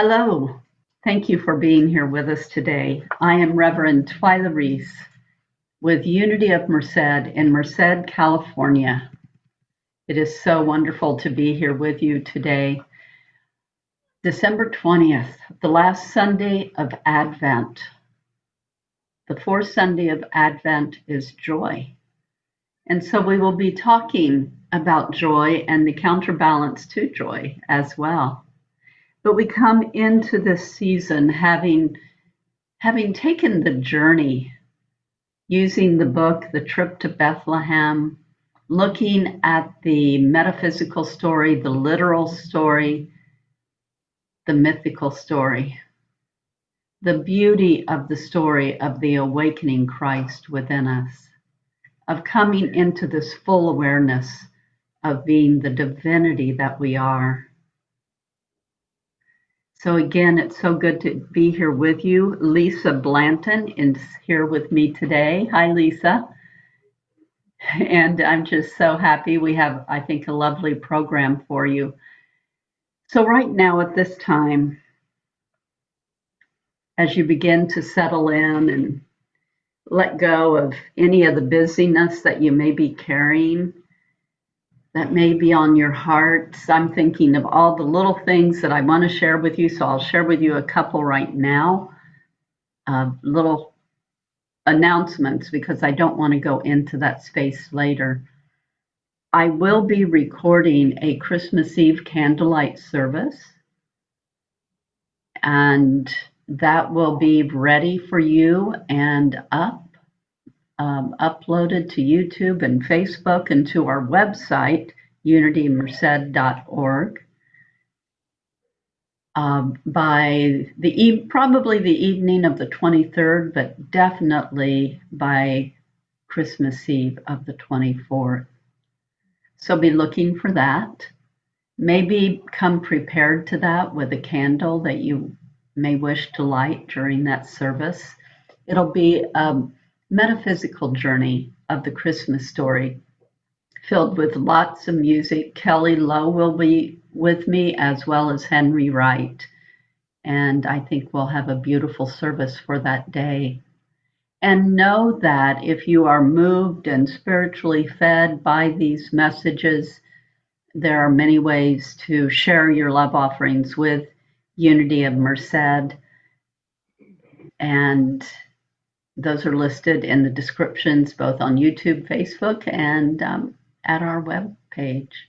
Hello. Thank you for being here with us today. I am Reverend Twyla Reese with Unity of Merced in Merced, California. It is so wonderful to be here with you today. December 20th, the last Sunday of Advent. The fourth Sunday of Advent is joy. And so we will be talking about joy and the counterbalance to joy as well. But we come into this season having taken the journey, using the book, The Trip to Bethlehem, looking at the metaphysical story, the literal story, the mythical story, the beauty of the story of the awakening Christ within us, of coming into this full awareness of being the divinity that we are. So again, it's so good to be here with you. Lisa Blanton is here with me today. Hi, Lisa. And I'm just so happy. We have, I think, a lovely program for you. So right now at this time, as you begin to settle in and let go of any of the busyness that you may be carrying, that may be on your heart. I'm thinking of all the little things that I want to share with you. So I'll share with you a couple right now, little announcements, because I don't want to go into that space later. I will be recording a Christmas Eve candlelight service, and that will be ready for you and uploaded to YouTube and Facebook and to our website, unitymerced.org, by probably the evening of the 23rd, but definitely by Christmas Eve of the 24th. So be looking for that. Maybe come prepared to that with a candle that you may wish to light during that service. It'll be metaphysical journey of the Christmas story, filled with lots of music. Kelly Lowe will be with me, as well as Henry Wright. And I think we'll have a beautiful service for that day. And know that if you are moved and spiritually fed by these messages, there are many ways to share your love offerings with Unity of Merced. And those are listed in the descriptions, both on YouTube, Facebook, and at our web page.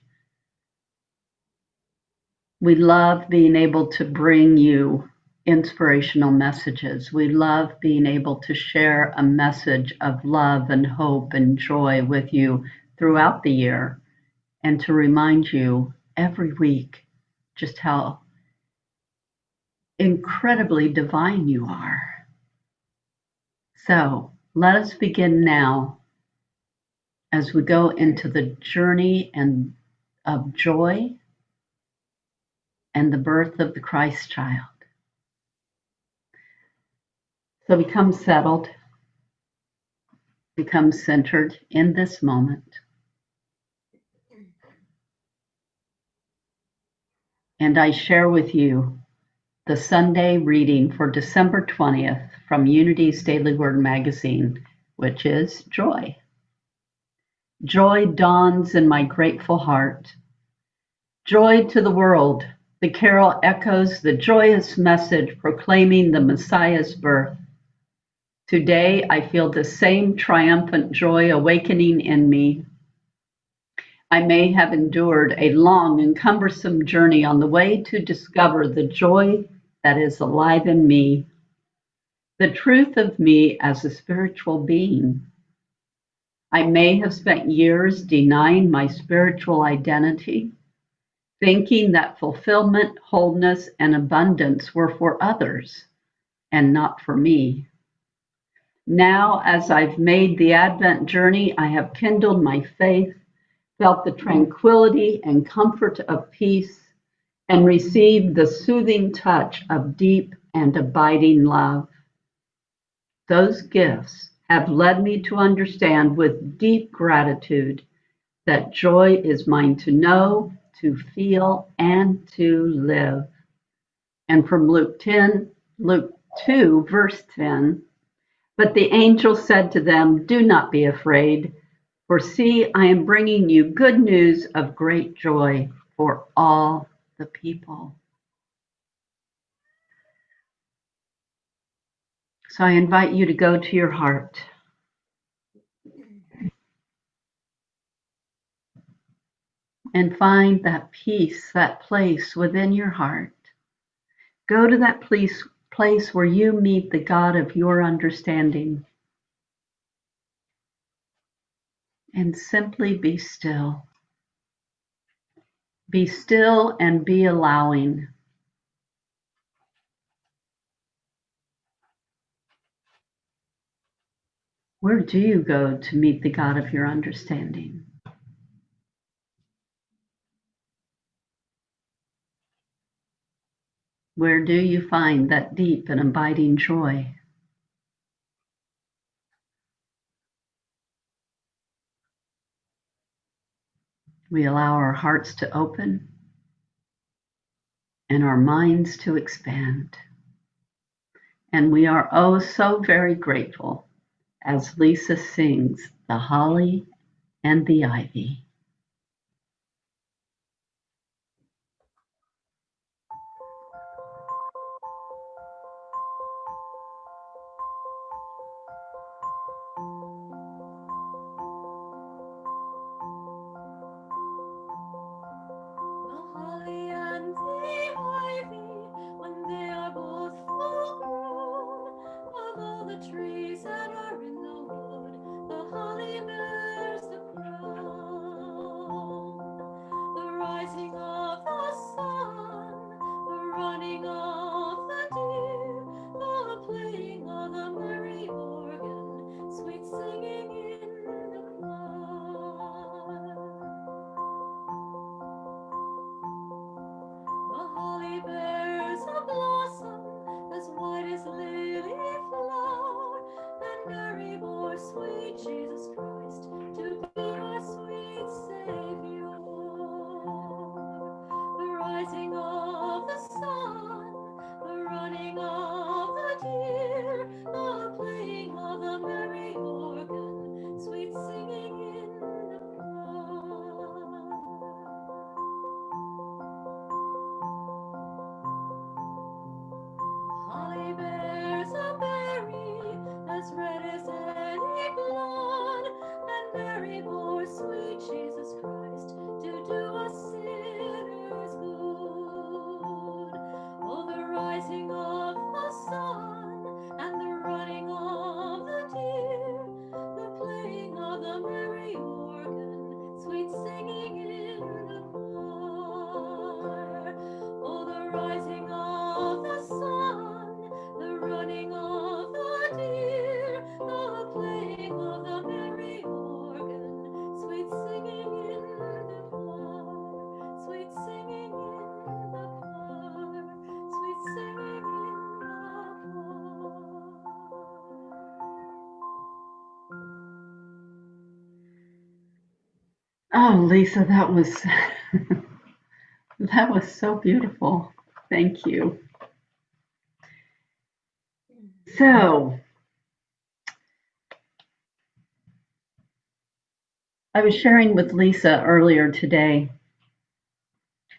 We love being able to bring you inspirational messages. We love being able to share a message of love and hope and joy with you throughout the year, and to remind you every week just how incredibly divine you are. So let us begin now as we go into the journey of joy and the birth of the Christ child. So become settled, become centered in this moment. And I share with you the Sunday reading for December 20th from Unity's Daily Word magazine, which is Joy. Joy dawns in my grateful heart. Joy to the world. The carol echoes the joyous message proclaiming the Messiah's birth. Today, I feel the same triumphant joy awakening in me. I may have endured a long and cumbersome journey on the way to discover the joy that is alive in me, the truth of me as a spiritual being. I may have spent years denying my spiritual identity, thinking that fulfillment, wholeness, and abundance were for others and not for me. Now, as I've made the Advent journey, I have kindled my faith, felt the tranquility and comfort of peace, and received the soothing touch of deep and abiding love. Those gifts have led me to understand with deep gratitude that joy is mine to know, to feel, and to live. And from Luke 2, verse 10, but the angel said to them, do not be afraid, for see, I am bringing you good news of great joy for all the people. So I invite you to go to your heart and find that peace, that place within your heart. Go to that place where you meet the God of your understanding and simply be still. Be still and be allowing. Where do you go to meet the God of your understanding? Where do you find that deep and abiding joy? We allow our hearts to open and our minds to expand. And we are oh so very grateful as Lisa sings The Holly and the Ivy. Oh, Lisa, that was that was so beautiful. Thank you. So, I was sharing with Lisa earlier today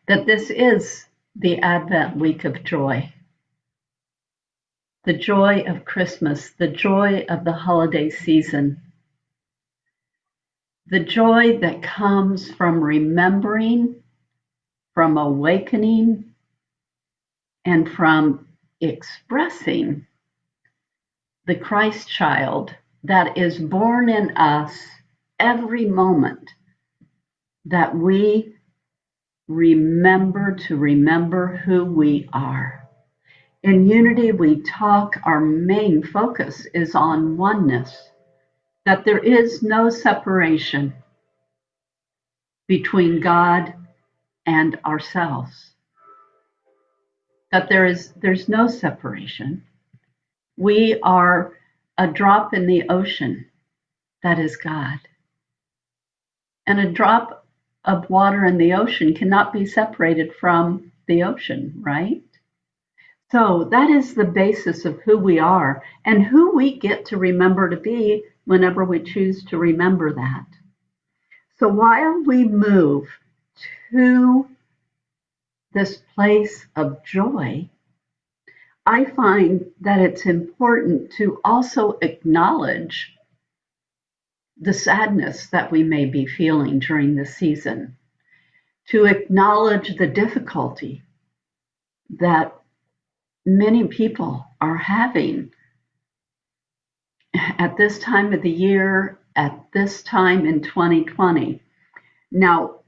that this is the Advent week of joy, the joy of Christmas, the joy of the holiday season, the joy that comes from remembering, from awakening, and from expressing the Christ child that is born in us every moment that we remember who we are. In Unity We Talk, our main focus is on oneness, that there is no separation between God and ourselves, that there's no separation. We are a drop in the ocean that is God. And a drop of water in the ocean cannot be separated from the ocean, right? So that is the basis of who we are and who we get to remember to be whenever we choose to remember that. So while we move to this place of joy, I find that it's important to also acknowledge the sadness that we may be feeling during this season, to acknowledge the difficulty that many people are having at this time of the year, at this time in 2020. Now,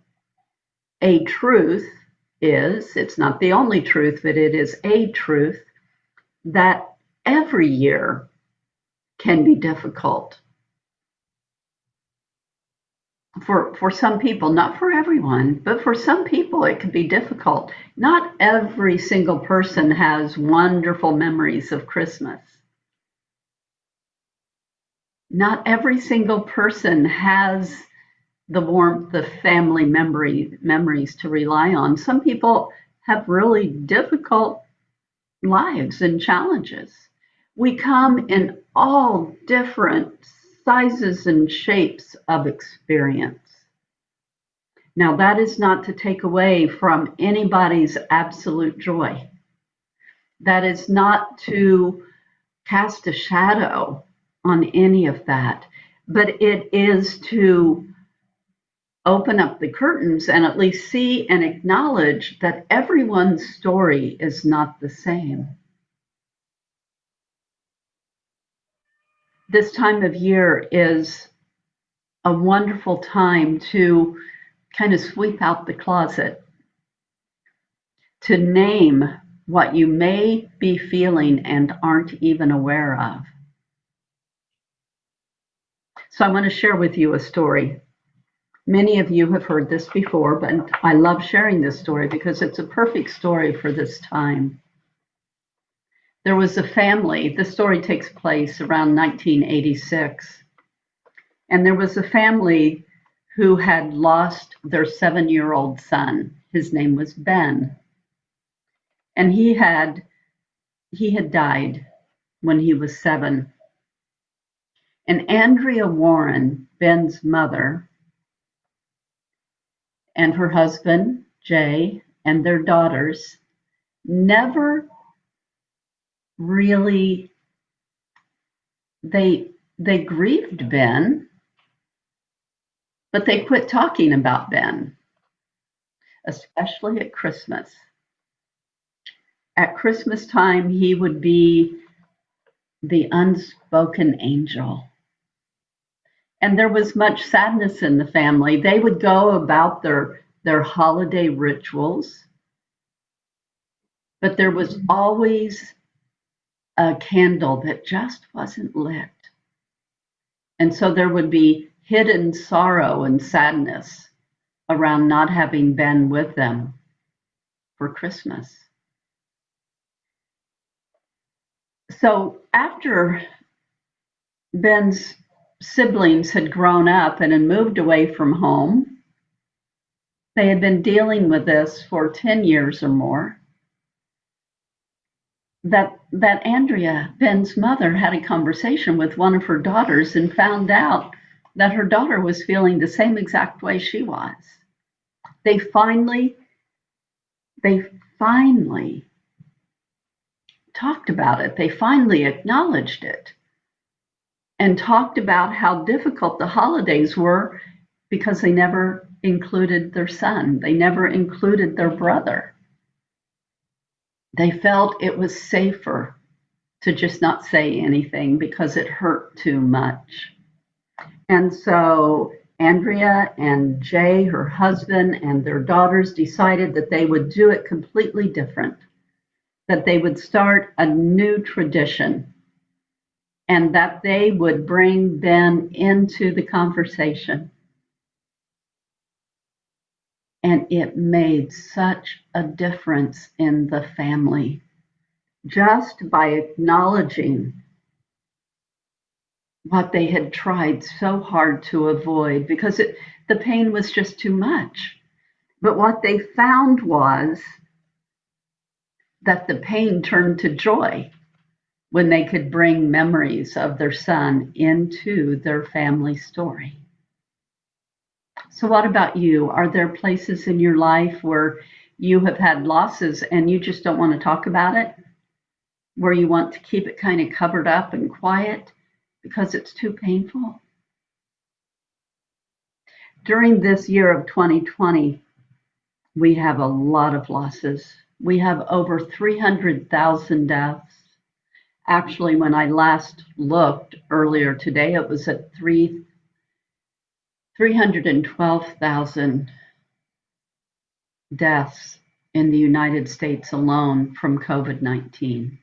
a truth is, it's not the only truth, but it is a truth that every year can be difficult for some people, not for everyone, but for some people it can be difficult. Not every single person has wonderful memories of Christmas. Not every single person has the warmth of family memories to rely on. Some people have really difficult lives and challenges. We come in all different sizes and shapes of experience. Now, that is not to take away from anybody's absolute joy. That is not to cast a shadow on any of that, but it is to open up the curtains and at least see and acknowledge that everyone's story is not the same. This time of year is a wonderful time to kind of sweep out the closet, to name what you may be feeling and aren't even aware of. So I want to share with you a story. Many of you have heard this before, but I love sharing this story because it's a perfect story for this time. There was a family, the story takes place around 1986, and there was a family who had lost their 7-year-old son. His name was Ben, and he had died when he was 7. And Andrea Warren, Ben's mother, and her husband, Jay, and their daughters never really, they grieved Ben, but they quit talking about Ben, especially at Christmas. At Christmas time, he would be the unspoken angel. And there was much sadness in the family. They would go about their holiday rituals, but there was always a candle that just wasn't lit. And so there would be hidden sorrow and sadness around not having Ben with them for Christmas. So after Ben's siblings had grown up and had moved away from home, they had been dealing with this for 10 years or more, that Andrea, Ben's mother, had a conversation with one of her daughters and found out that her daughter was feeling the same exact way she was. They finally talked about it. They finally acknowledged it and talked about how difficult the holidays were because they never included their son. They never included their brother. They felt it was safer to just not say anything because it hurt too much. And so Andrea and Jay, her husband, and their daughters decided that they would do it completely different, that they would start a new tradition, and that they would bring Ben into the conversation. And it made such a difference in the family, just by acknowledging what they had tried so hard to avoid because the pain was just too much. But what they found was that the pain turned to joy when they could bring memories of their son into their family story. So, what about you? Are there places in your life where you have had losses and you just don't want to talk about it? Where you want to keep it kind of covered up and quiet because it's too painful? During this year of 2020, we have a lot of losses. We have over 300,000 deaths. Actually, when I last looked earlier today, it was at 312,000 deaths in the United States alone from COVID-19.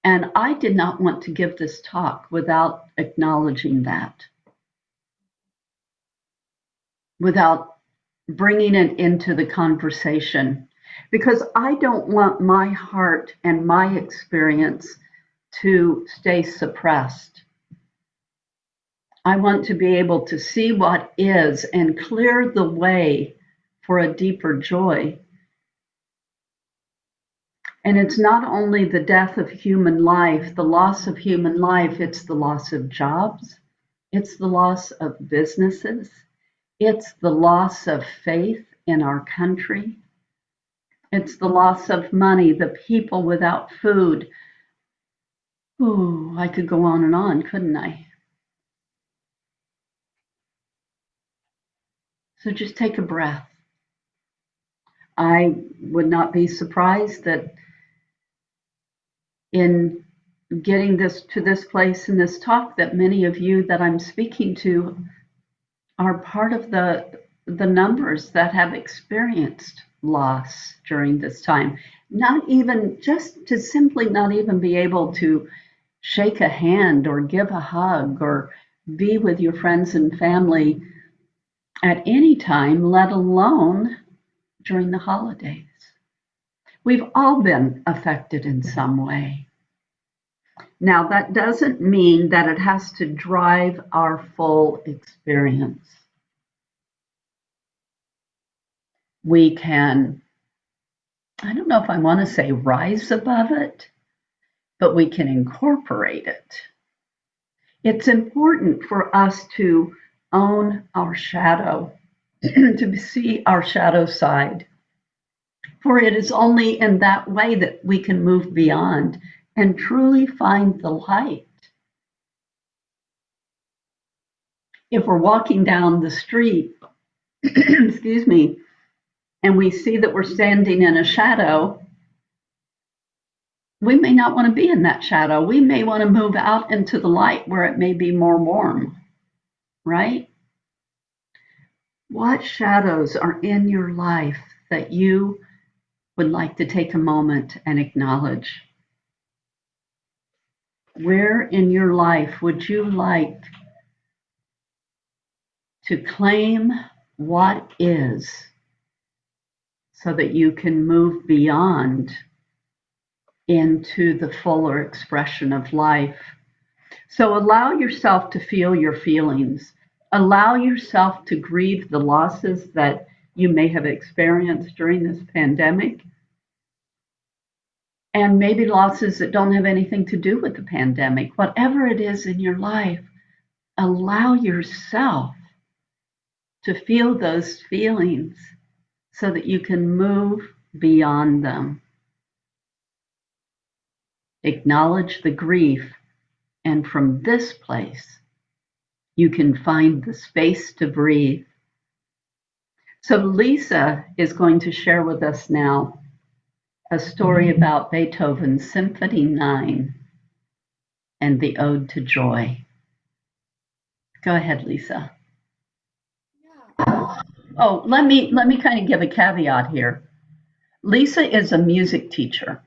And I did not want to give this talk without acknowledging that, without bringing it into the conversation, because I don't want my heart and my experience to stay suppressed. I want to be able to see what is and clear the way for a deeper joy. And it's not only the death of human life, the loss of human life, it's the loss of jobs, it's the loss of businesses, it's the loss of faith in our country, it's the loss of money, the people without food. Ooh, I could go on, couldn't I? So just take a breath. I would not be surprised that in getting this to this place in this talk that many of you that I'm speaking to are part of the numbers that have experienced loss during this time. Not even just to simply not even be able to shake a hand or give a hug or be with your friends and family at any time, let alone during the holidays. We've all been affected in some way. Now, that doesn't mean that it has to drive our full experience. We can, I don't know if I want to say rise above it, but we can incorporate it. It's important for us to own our shadow, to see our shadow side. For it is only in that way that we can move beyond and truly find the light. If we're walking down the street, excuse me, and we see that we're standing in a shadow, we may not want to be in that shadow. We may want to move out into the light where it may be more warm, right? What shadows are in your life that you would like to take a moment and acknowledge? Where in your life would you like to claim what is so that you can move beyond into the fuller expression of life? So allow yourself to feel your feelings. Allow yourself to grieve the losses that you may have experienced during this pandemic, and maybe losses that don't have anything to do with the pandemic. Whatever it is in your life, allow yourself to feel those feelings so that you can move beyond them. Acknowledge the grief, and from this place, you can find the space to breathe. So Lisa is going to share with us now a story about Beethoven's Symphony 9 and the Ode to Joy. Go ahead, Lisa. Oh, let me kind of give a caveat here. Lisa is a music teacher.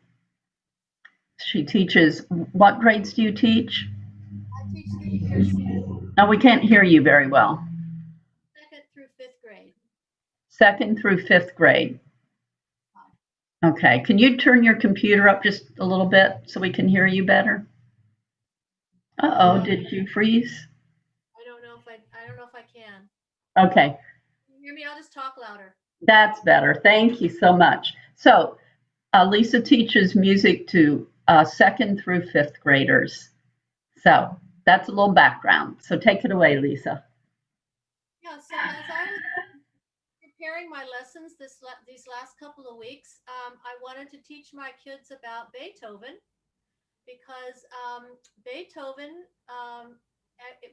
She teaches, what grades do you teach? I teach 3 years. No, we can't hear you very well. 2nd through 5th grade. 2nd through 5th grade. Okay, can you turn your computer up just a little bit so we can hear you better? Uh-oh, did you freeze? I don't know if I can. Okay. Can you hear me? I'll just talk louder. That's better. Thank you so much. So, Lisa teaches music to second through fifth graders. So, that's a little background. So, take it away, Lisa. Yeah, so as I was preparing my lessons these last couple of weeks, I wanted to teach my kids about Beethoven because Beethoven,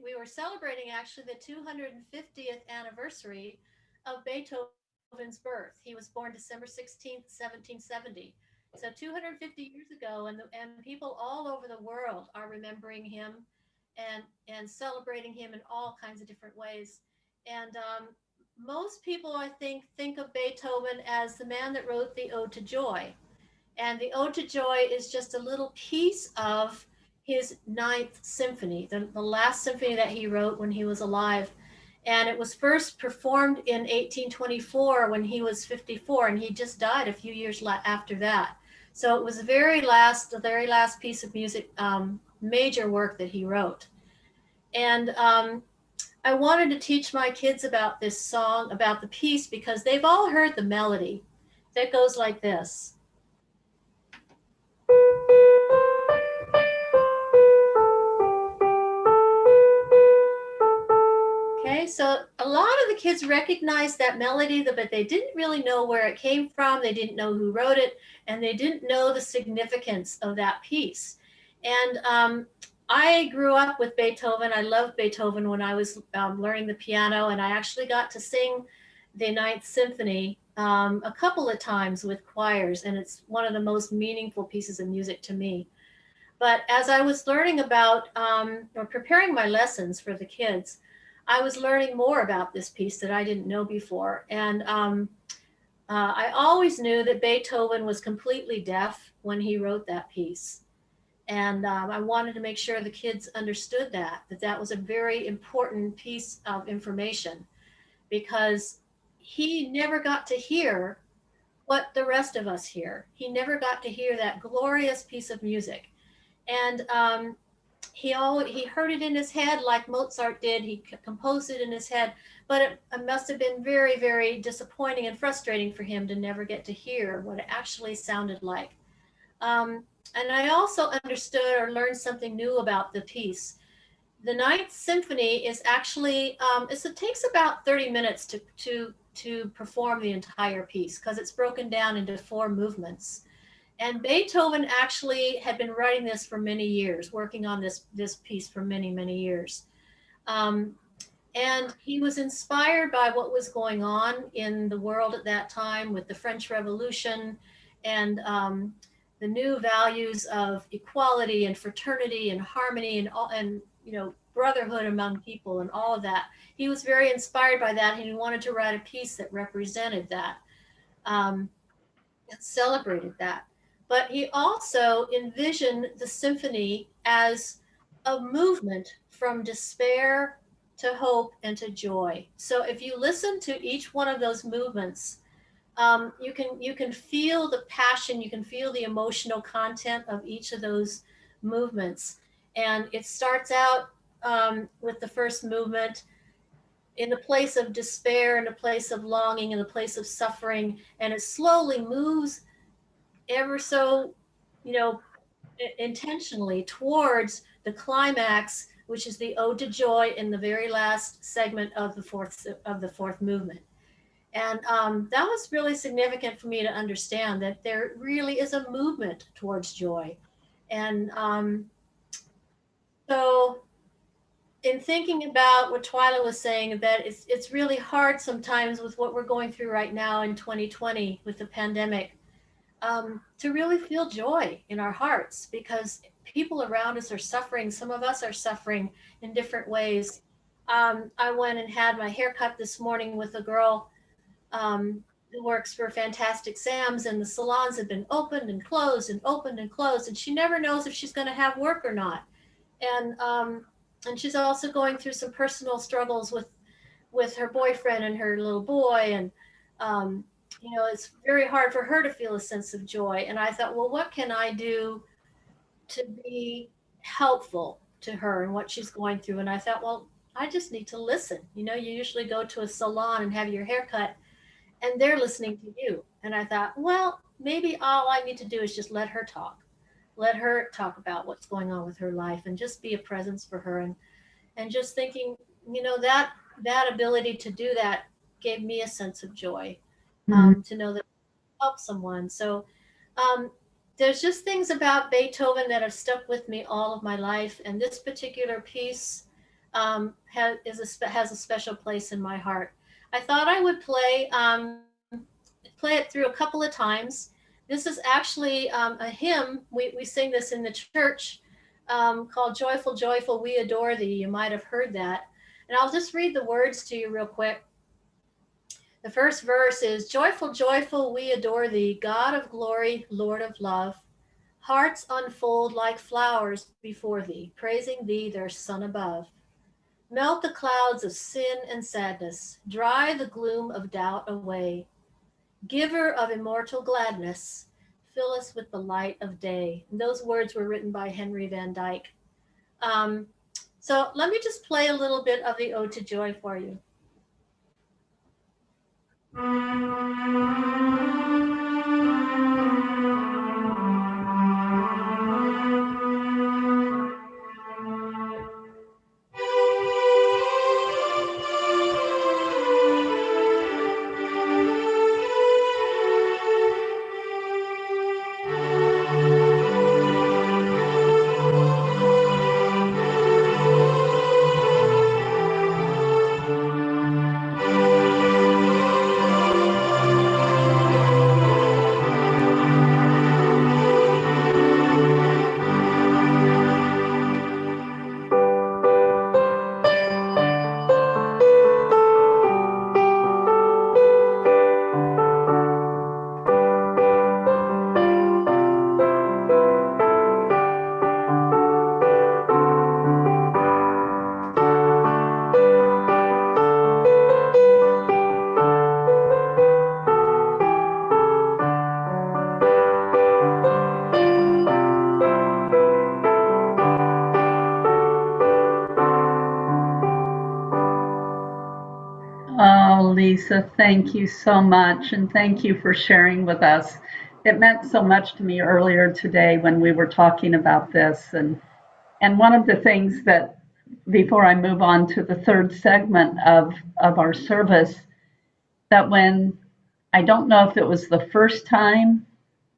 we were celebrating actually the 250th anniversary of Beethoven's birth. He was born December 16th, 1770. So 250 years ago, and people all over the world are remembering him and celebrating him in all kinds of different ways. And most people, I think of Beethoven as the man that wrote the Ode to Joy, and the Ode to Joy is just a little piece of his Ninth Symphony, the last symphony that he wrote when he was alive. And it was first performed in 1824 when he was 54, and he just died a few years after that. So it was the very last piece of music, major work that he wrote. And I wanted to teach my kids about this song, about the piece, because they've all heard the melody that goes like this. Okay, so a lot of the kids recognized that melody, but they didn't really know where it came from. They didn't know who wrote it, and they didn't know the significance of that piece. And I grew up with Beethoven. I loved Beethoven when I was learning the piano, and I actually got to sing the Ninth Symphony a couple of times with choirs, and it's one of the most meaningful pieces of music to me. But as I was learning about or preparing my lessons for the kids, I was learning more about this piece that I didn't know before. And I always knew that Beethoven was completely deaf when he wrote that piece. And I wanted to make sure the kids understood that that was a very important piece of information because he never got to hear what the rest of us hear. He never got to hear that glorious piece of music. And he heard it in his head like Mozart did. He composed it in his head, but it must have been very, very disappointing and frustrating for him to never get to hear what it actually sounded like. Um, and I also understood or learned something new about the piece. The Ninth Symphony is actually it takes about 30 minutes to perform the entire piece because it's broken down into four movements. And Beethoven actually had been writing this for many years, working on this piece for many, many years. Um, and he was inspired by what was going on in the world at that time with the French Revolution and the new values of equality and fraternity and harmony and brotherhood among people and all of that. He was very inspired by that, and he wanted to write a piece that represented that. Um, and celebrated that. But he also envisioned the symphony as a movement from despair to hope and to joy. So if you listen to each one of those movements, you can feel the passion, you can feel the emotional content of each of those movements. And it starts out with the first movement in a place of despair, in a place of longing, in a place of suffering, and it slowly moves ever so, you know, intentionally towards the climax, which is the Ode to Joy in the very last segment of the fourth movement. And that was really significant for me to understand that there really is a movement towards joy. And so, in thinking about what Twyla was saying, that it's really hard sometimes with what we're going through right now in 2020 with the pandemic to really feel joy in our hearts because people around us are suffering. Some of us are suffering in different ways. I went and had my hair cut this morning with a girl who works for Fantastic Sam's, and the salons have been opened and closed and opened and closed, and she never knows if she's going to have work or not. And she's also going through some personal struggles with her boyfriend and her little boy, and um, it's very hard for her to feel a sense of joy. And I thought, well, what can I do to be helpful to her and what she's going through? And I thought, well, I just need to listen. You usually go to a salon and have your hair cut, and they're listening to you. And I thought, well, maybe all I need to do is just let her talk about what's going on with her life, and just be a presence for her. And just thinking, that ability to do that gave me a sense of joy, Mm. to know that I help someone. So um, there's just things about Beethoven that have stuck with me all of my life, and this particular piece has a special place in my heart. I thought I would play it through a couple of times. This is actually a hymn. We sing this in the church, called "Joyful, Joyful, We Adore Thee." You might have heard that, and I'll just read the words to you real quick. The first verse is, "Joyful, joyful, we adore thee, God of glory, Lord of love. Hearts unfold like flowers before thee, praising thee, their Son above. Melt the clouds of sin and sadness, dry the gloom of doubt away. Giver of immortal gladness, fill us with the light of day." And those words were written by Henry Van Dyke. Um, so let me just play a little bit of the Ode to Joy for you. Oh, Lisa, thank you so much. And thank you for sharing with us. It meant so much to me earlier today when we were talking about this. And one of the things that, before I move on to the third segment of our service, that when, I don't know if it was the first time,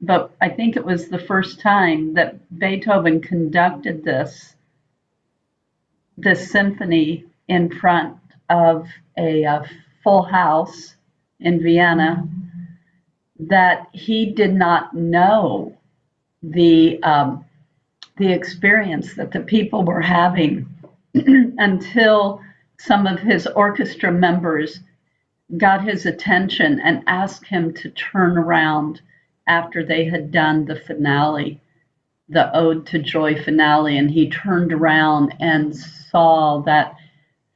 but I think it was the first time that Beethoven conducted this symphony in front of a full house in Vienna, that he did not know the the experience that the people were having until some of his orchestra members got his attention and asked him to turn around after they had done the finale, the Ode to Joy finale, and he turned around and saw that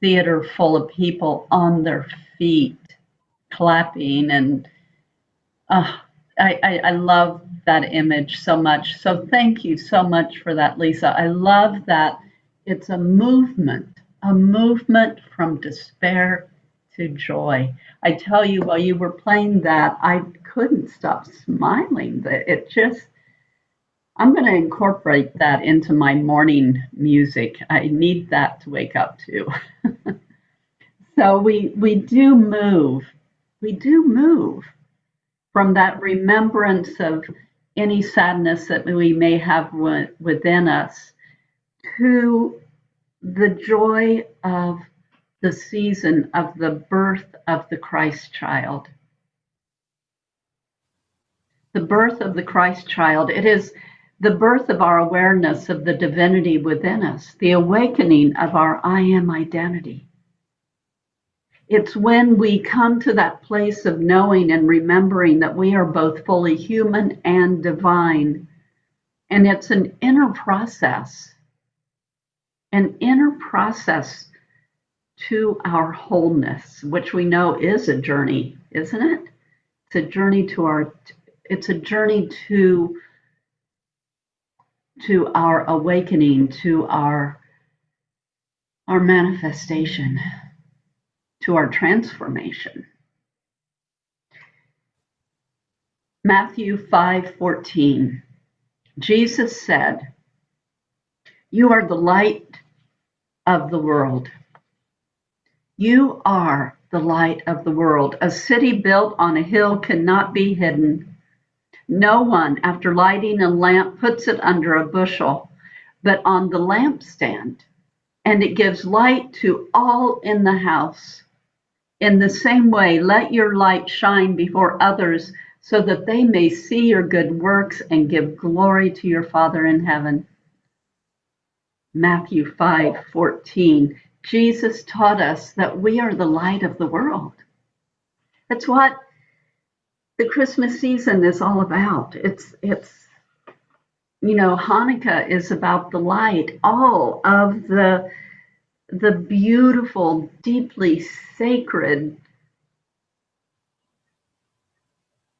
theater full of people on their feet clapping. And uh, I love that image so much. So thank you so much for that, Lisa. I love that it's a movement from despair to joy. I tell you, while you were playing that, I couldn't stop smiling. It just, I'm going to incorporate that into my morning music. I need that to wake up to. So we do move from that remembrance of any sadness that we may have within us to the joy of the season of the birth of the Christ child. The birth of the Christ child. It is the birth of our awareness of the divinity within us, the awakening of our I am identity. It's when we come to that place of knowing and remembering that we are both fully human and divine. And it's an inner process to our wholeness, which we know is a journey, isn't it? It's a journey to our awakening, to our manifestation, to our transformation. Matthew 5:14. Jesus said, "You are the light of the world." You are the light of the world. A city built on a hill cannot be hidden. No one, after lighting a lamp, puts it under a bushel, but on the lampstand, and it gives light to all in the house. In the same way, let your light shine before others so that they may see your good works and give glory to your Father in heaven. Matthew 5:14. Jesus taught us that we are the light of the world. That's what the Christmas season is all about. It's Hanukkah is about the light, all of the beautiful, deeply sacred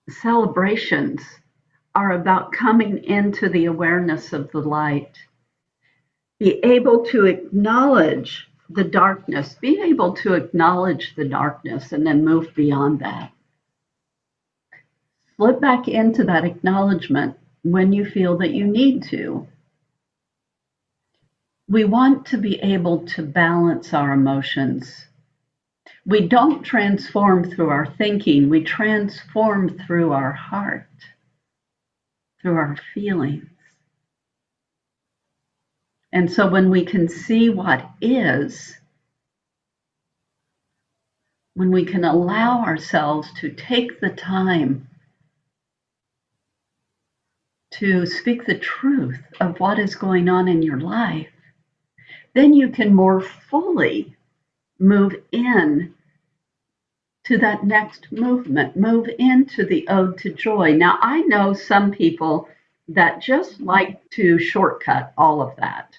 celebrations are about coming into the awareness of the light. Be able to acknowledge the darkness, be able to acknowledge the darkness and then move beyond that. Slip back into that acknowledgement when you feel that you need to. We want to be able to balance our emotions. We don't transform through our thinking, we transform through our heart, through our feelings. And so when we can see what is, when we can allow ourselves to take the time to speak the truth of what is going on in your life, then you can more fully move in to that next movement, move into the ode to joy. Now, I know some people that just like to shortcut all of that.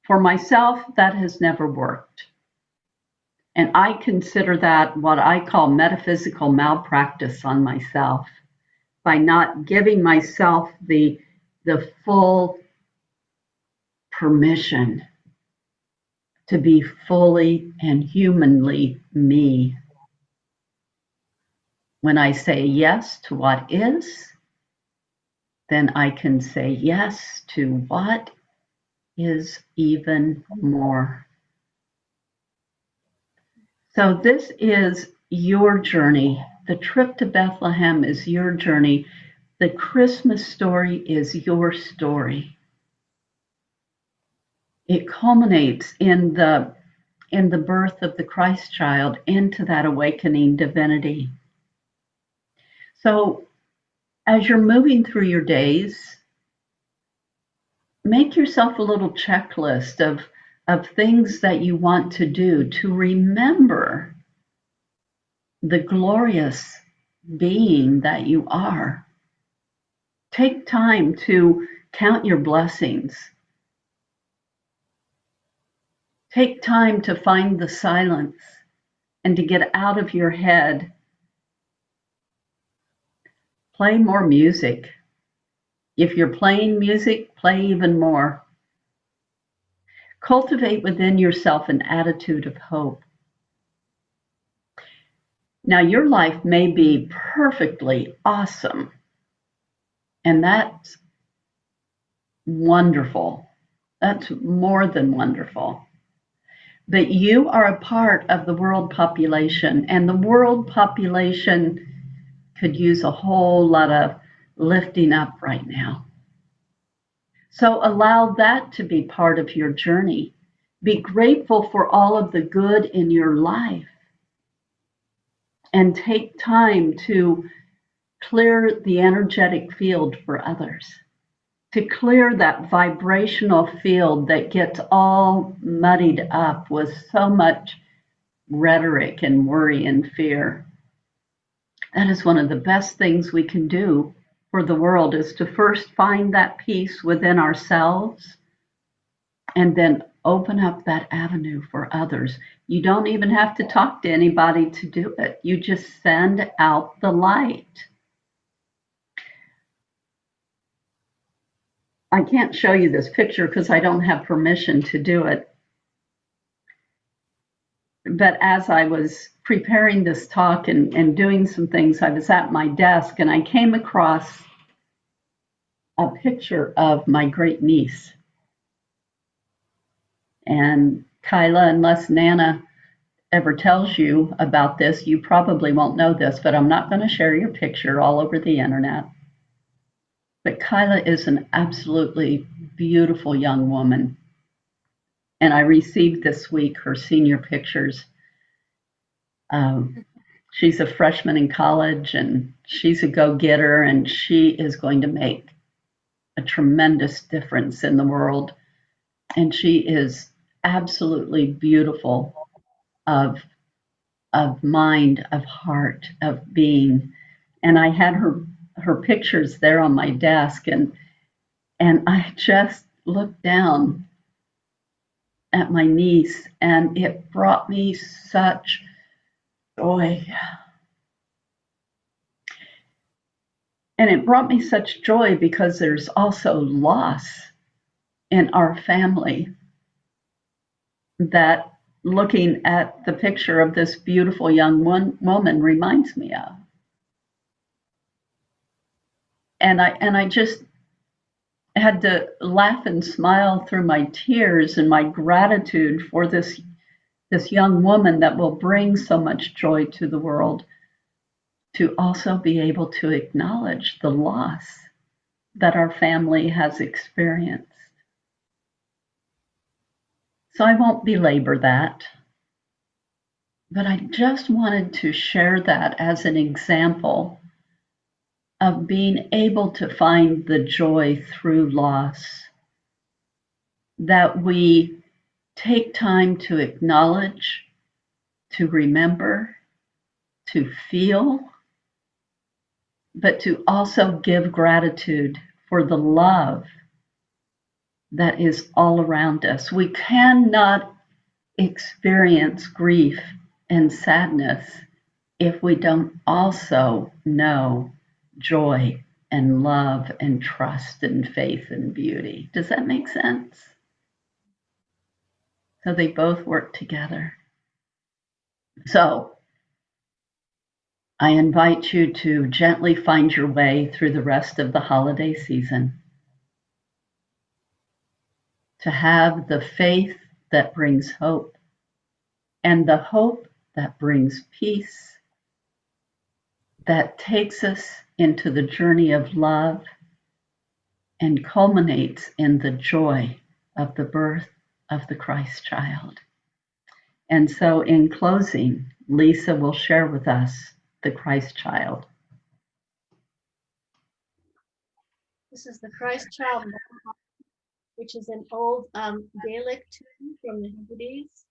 For myself, that has never worked. And I consider that what I call metaphysical malpractice on myself by not giving myself the full permission to be fully and humanly me. When I say yes to what is, then I can say yes to what is even more. So this is your journey. The trip to Bethlehem is your journey. The Christmas story is your story. It culminates in the birth of the Christ child into that awakening divinity. So as you're moving through your days, make yourself a little checklist of things that you want to do to remember the glorious being that you are. Take time to count your blessings. Take time to find the silence and to get out of your head. Play more music. If you're playing music, play even more. Cultivate within yourself an attitude of hope. Now, your life may be perfectly awesome, and that's wonderful. That's more than wonderful. But you are a part of the world population, and the world population could use a whole lot of lifting up right now. So allow that to be part of your journey. Be grateful for all of the good in your life, and take time to clear the energetic field for others, to clear that vibrational field that gets all muddied up with so much rhetoric and worry and fear. That is one of the best things we can do for the world, is to first find that peace within ourselves and then open up that avenue for others. You don't even have to talk to anybody to do it. You just send out the light. I can't show you this picture because I don't have permission to do it. But as I was preparing this talk and doing some things, I was at my desk and I came across a picture of my great niece. And Kyla, unless Nana ever tells you about this, you probably won't know this, but I'm not going to share your picture all over the internet. But Kyla is an absolutely beautiful young woman. And I received this week her senior pictures. She's a freshman in college and she's a go-getter and she is going to make a tremendous difference in the world. And she is absolutely beautiful of mind, of heart, of being. And I had her pictures there on my desk and I just looked down at my niece and it brought me such joy. And it brought me such joy because there's also loss in our family that looking at the picture of this beautiful young woman reminds me of. And I just had to laugh and smile through my tears and my gratitude for this young woman that will bring so much joy to the world, to also be able to acknowledge the loss that our family has experienced. So I won't belabor that, but I just wanted to share that as an example of being able to find the joy through loss, that we take time to acknowledge, to remember, to feel, but to also give gratitude for the love that is all around us. We cannot experience grief and sadness if we don't also know joy and love and trust and faith and beauty. Does that make sense? So they both work together. So I invite you to gently find your way through the rest of the holiday season, to have the faith that brings hope and the hope that brings peace, that takes us into the journey of love and culminates in the joy of the birth of the Christ child. And so, in closing, Lisa will share with us the Christ child. This is the Christ child, which is an old Gaelic tune from the Hebrides.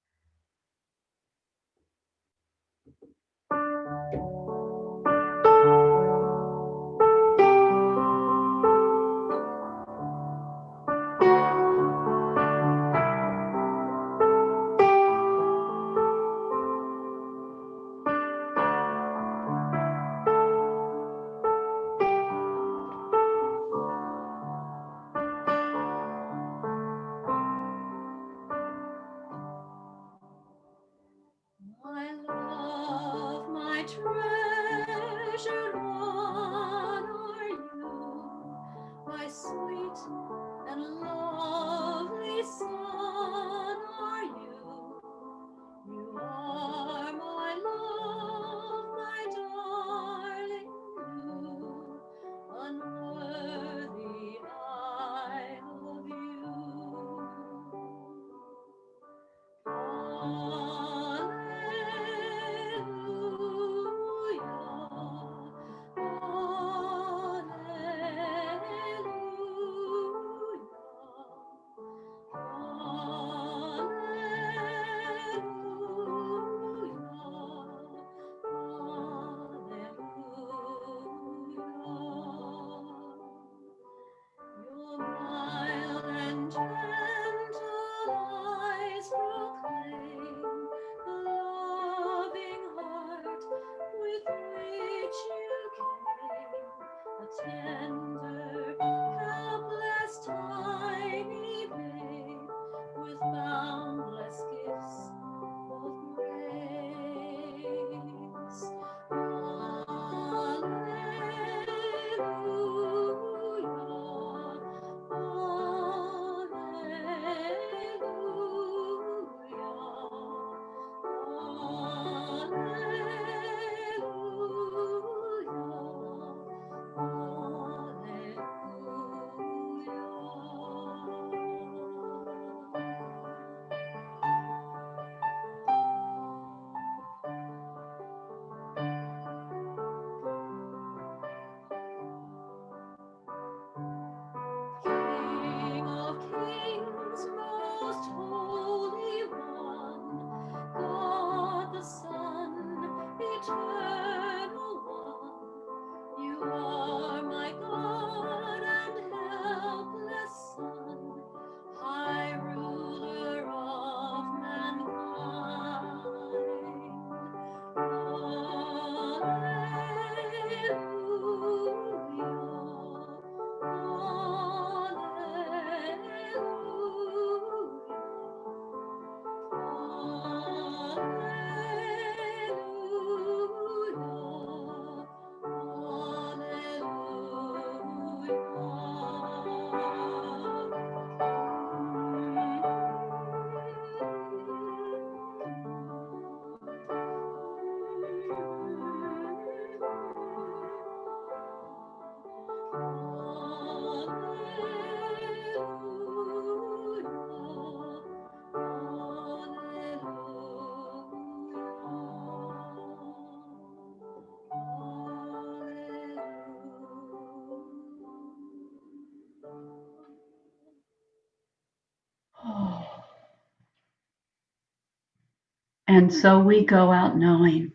And so we go out knowing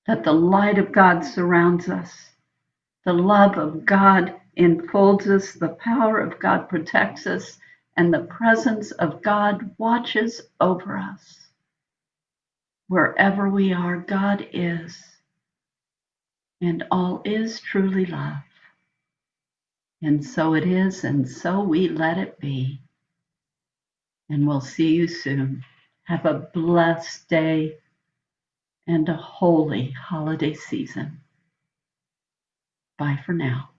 that the light of God surrounds us, the love of God enfolds us, the power of God protects us, and the presence of God watches over us. Wherever we are, God is, and all is truly love. And so it is, and so we let it be. And we'll see you soon. Have a blessed day and a holy holiday season. Bye for now.